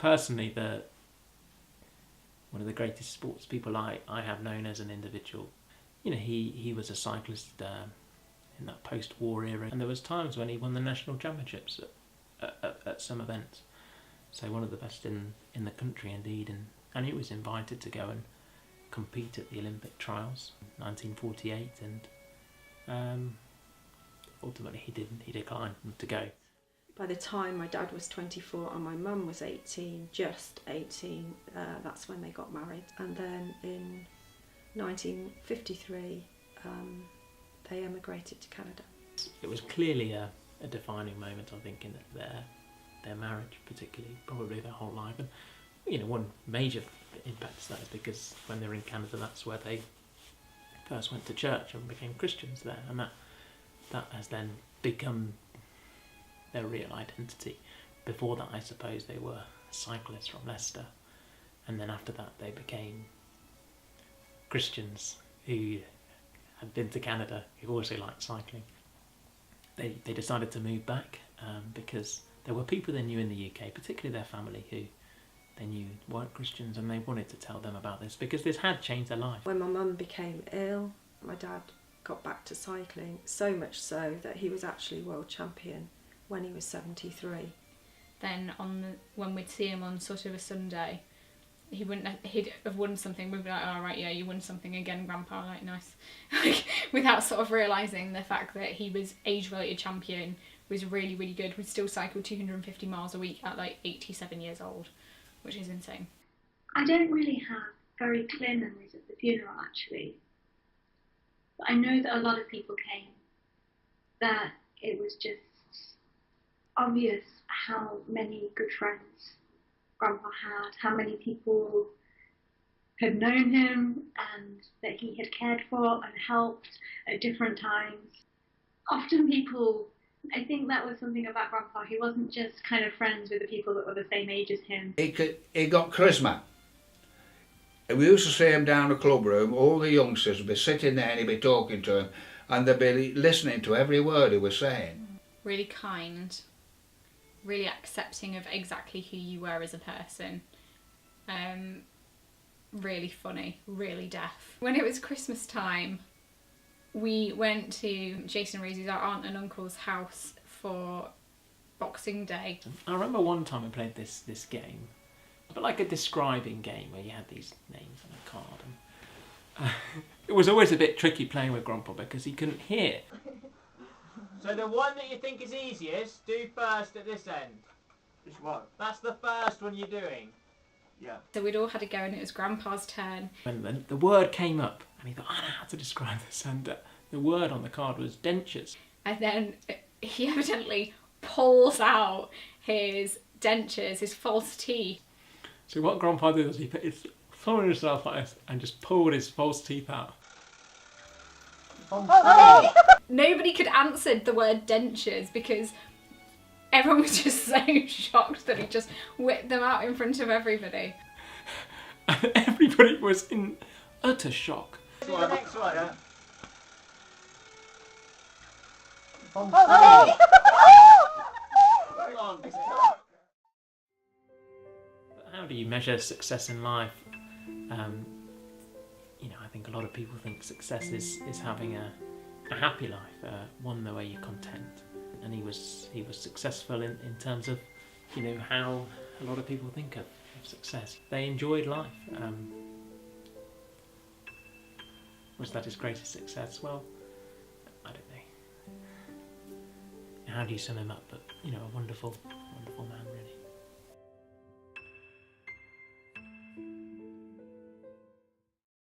personally, one of the greatest sports people I have known as an individual. You know, he was a cyclist in that post-war era, and there was times when he won the national championships at some events. So one of the best in the country indeed, and he was invited to go and compete at the Olympic trials in 1948, and ultimately he declined to go. By the time my dad was 24 and my mum was 18, just 18, that's when they got married. And then in 1953, they emigrated to Canada. It was clearly a defining moment, I think, in their marriage, particularly, probably their whole life. And you know, one major impact to that is because when they were in Canada, that's where they first went to church and became Christians there, and that has then become their real identity. Before that, I suppose they were cyclists from Leicester, and then after that they became Christians who had been to Canada, who also liked cycling. They decided to move back because there were people they knew in the UK, particularly their family, who they knew weren't Christians, and they wanted to tell them about this because this had changed their life. When my mum became ill, my dad got back to cycling, so much so that he was actually world champion when he was 73. Then when we'd see him on sort of a Sunday, he'd have won something. We'd be like, oh right, yeah, you won something again, Grandpa, like nice. Without sort of realising the fact that he was age-related champion, was really, really good. We'd still cycle 250 miles a week at like 87 years old, which is insane. I don't really have very clear memories of the funeral actually, but I know that a lot of people came, that it was just obvious how many good friends Grandpa had, how many people had known him and that he had cared for and helped at different times. Often people, I think that was something about Grandpa, he wasn't just kind of friends with the people that were the same age as him. He got charisma. We used to see him down the club room, all the youngsters would be sitting there and he'd be talking to him and they'd be listening to every word he was saying. Really kind, really accepting of exactly who you were as a person. Really funny, really deaf. When it was Christmas time, we went to Jason Reese's, our aunt and uncle's house for Boxing Day. I remember one time we played this game, but like a describing game where you had these names on a card. And, it was always a bit tricky playing with Grandpa because he couldn't hear. So the one that you think is easiest, do first at this end. Which one? That's the first one you're doing. Yeah. So we'd all had a go and it was Grandpa's turn. When the word came up and he thought, I don't know how to describe this, and the word on the card was dentures. And then he evidently pulls out his dentures, his false teeth. So what Grandpa did was he put his thumb in himself like this and just pulled his false teeth out. Nobody could answer the word dentures because everyone was just so shocked that he just whipped them out in front of everybody. And everybody was in utter shock. Do the next one. Yeah. How do you measure success in life? You know, I think a lot of people think success is having a happy life, one where you're content. And he was successful in terms of, you know, how a lot of people think of success. They enjoyed life. Was that his greatest success? Well, I don't know. How do you sum him up? But, you know, a wonderful